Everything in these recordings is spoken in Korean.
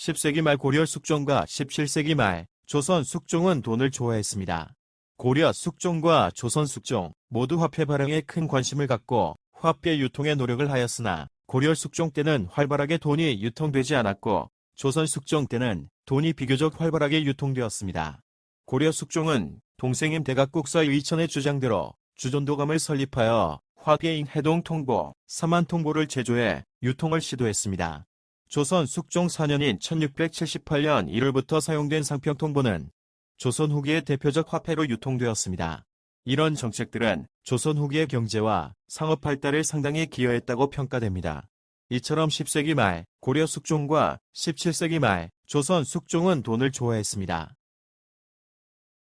10세기 말 고려 숙종과 17세기 말 조선 숙종은 돈을 좋아했습니다. 고려 숙종과 조선 숙종 모두 화폐 발행에 큰 관심을 갖고 화폐 유통에 노력을 하였으나 고려 숙종 때는 활발하게 돈이 유통되지 않았고 조선 숙종 때는 돈이 비교적 활발하게 유통되었습니다. 고려 숙종은 동생임 대각국사 의천의 주장대로 주전도감을 설립하여 화폐인 해동통보, 사만통보를 제조해 유통을 시도했습니다. 조선 숙종 4년인 1678년 1월부터 사용된 상평통보는 조선 후기의 대표적 화폐로 유통되었습니다. 이런 정책들은 조선 후기의 경제와 상업 발달에 상당히 기여했다고 평가됩니다. 이처럼 10세기 말 고려 숙종과 17세기 말 조선 숙종은 돈을 좋아했습니다.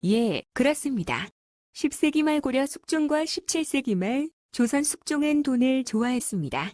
예, 그렇습니다. 10세기 말 고려 숙종과 17세기 말 조선 숙종은 돈을 좋아했습니다.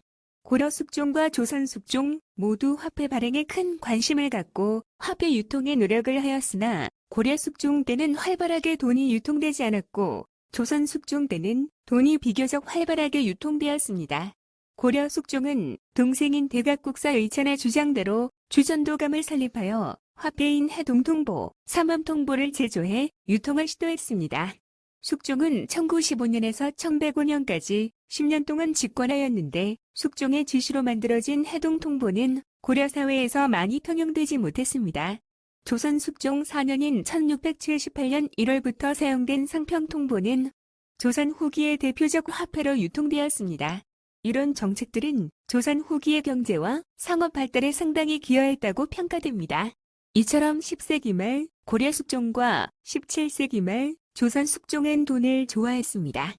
고려 숙종과 조선 숙종 모두 화폐 발행에 큰 관심을 갖고 화폐 유통에 노력을 하였으나 고려 숙종 때는 활발하게 돈이 유통되지 않았고 조선 숙종 때는 돈이 비교적 활발하게 유통되었습니다. 고려 숙종은 동생인 대각국사 의천의 주장대로 주전도감을 설립하여 화폐인 해동통보, 사만통보를 제조해 유통을 시도했습니다. 숙종은 1915년에서 1105년까지 10년 동안 집권하였는데 숙종의 지시로 만들어진 해동통보는 고려사회에서 많이 통용되지 못했습니다. 조선 숙종 4년인 1678년 1월부터 사용된 상평통보는 조선 후기의 대표적 화폐로 유통되었습니다. 이런 정책들은 조선 후기의 경제와 상업 발달에 상당히 기여했다고 평가됩니다. 이처럼 10세기 말 고려 숙종과 17세기 말 조선 숙종은 돈을 좋아했습니다.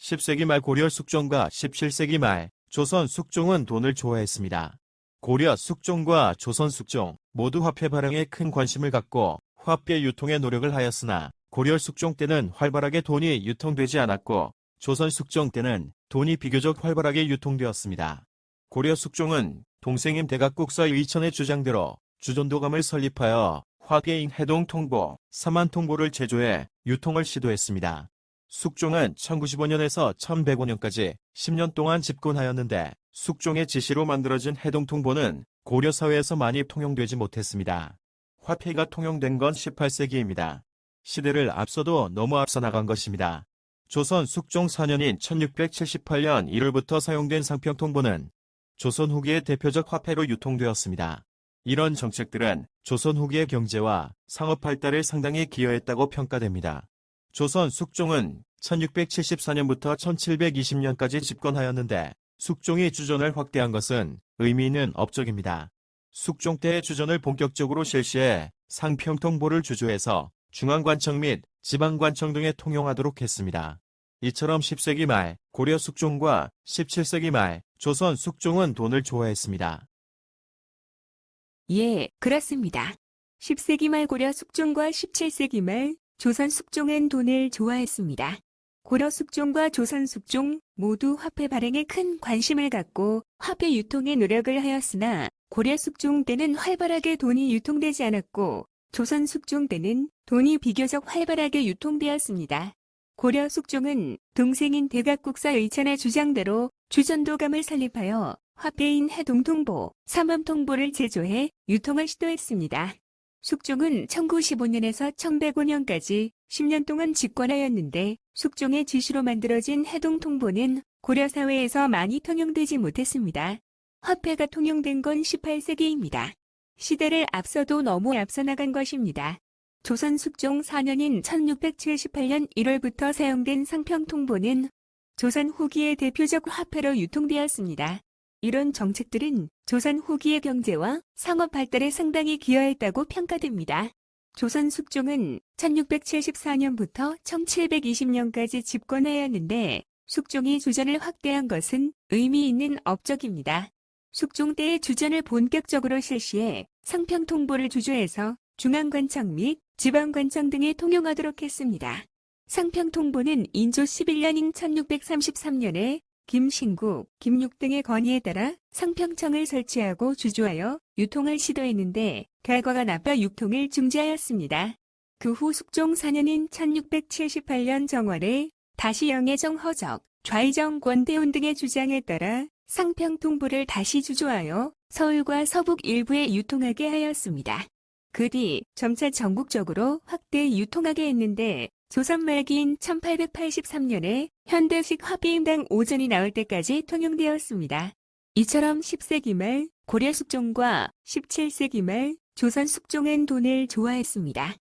10세기 말 고려 숙종과 17세기 말 조선 숙종은 돈을 좋아했습니다. 고려 숙종과 조선 숙종 모두 화폐 발행에 큰 관심을 갖고 화폐 유통에 노력을 하였으나 고려 숙종 때는 활발하게 돈이 유통되지 않았고 조선 숙종 때는 돈이 비교적 활발하게 유통되었습니다. 고려 숙종은 동생임 대각국사 의천의 주장대로 주전도감을 설립하여 화폐인 해동통보, 사만통보를 제조해 유통을 시도했습니다. 숙종은 1095년에서 1105년까지 10년 동안 집권하였는데 숙종의 지시로 만들어진 해동통보는 고려사회에서 많이 통용되지 못했습니다. 화폐가 통용된 건 18세기입니다. 시대를 앞서도 너무 앞서 나간 것입니다. 조선 숙종 4년인 1678년 1월부터 사용된 상평통보는 조선 후기의 대표적 화폐로 유통되었습니다. 이런 정책들은 조선 후기의 경제와 상업 발달에 상당히 기여했다고 평가됩니다. 조선 숙종은 1674년부터 1720년까지 집권하였는데 숙종이 주전을 확대한 것은 의미 있는 업적입니다. 숙종 때의 주전을 본격적으로 실시해 상평통보를 주조해서 중앙관청 및 지방관청 등에 통용하도록 했습니다. 이처럼 10세기 말 고려 숙종과 17세기 말 조선 숙종은 돈을 좋아했습니다. 예, 그렇습니다. 10세기 말 고려 숙종과 17세기 말 조선 숙종은 돈을 좋아했습니다. 고려 숙종과 조선 숙종 모두 화폐 발행에 큰 관심을 갖고 화폐 유통에 노력을 하였으나 고려 숙종 때는 활발하게 돈이 유통되지 않았고 조선 숙종 때는 돈이 비교적 활발하게 유통되었습니다. 고려 숙종은 동생인 대각국사 의천의 주장대로 주전도감을 설립하여 화폐인 해동통보, 사만통보를 제조해 유통을 시도했습니다. 숙종은 1915년에서 1105년까지 10년 동안 집권하였는데 숙종의 지시로 만들어진 해동통보는 고려사회에서 많이 통용되지 못했습니다. 화폐가 통용된 건 18세기입니다. 시대를 앞서도 너무 앞서 나간 것입니다. 조선 숙종 4년인 1678년 1월부터 사용된 상평통보는 조선 후기의 대표적 화폐로 유통되었습니다. 이런 정책들은 조선 후기의 경제와 상업 발달에 상당히 기여했다고 평가됩니다. 조선 숙종은 1674년부터 1720년까지 집권하였는데 숙종이 주전을 확대한 것은 의미 있는 업적입니다. 숙종 때의 주전을 본격적으로 실시해 상평통보를 주조해서 중앙관청 및 지방관청 등에 통용하도록 했습니다. 상평통보는 인조 11년인 1633년에 김신국, 김육 등의 건의에 따라 상평청을 설치하고 주조하여 유통을 시도했는데 결과가 나빠 유통을 중지하였습니다. 그 후 숙종 4년인 1678년 정월에 다시 영의정 허적, 좌의정 권대훈 등의 주장에 따라 상평통보를 다시 주조하여 서울과 서북 일부에 유통하게 하였습니다. 그 뒤 점차 전국적으로 확대 유통하게 했는데 조선 말기인 1883년에 현대식 화비인당 5전이 나올 때까지 통용되었습니다. 이처럼 10세기 말 고려 숙종과 17세기 말 조선 숙종은 돈을 좋아했습니다.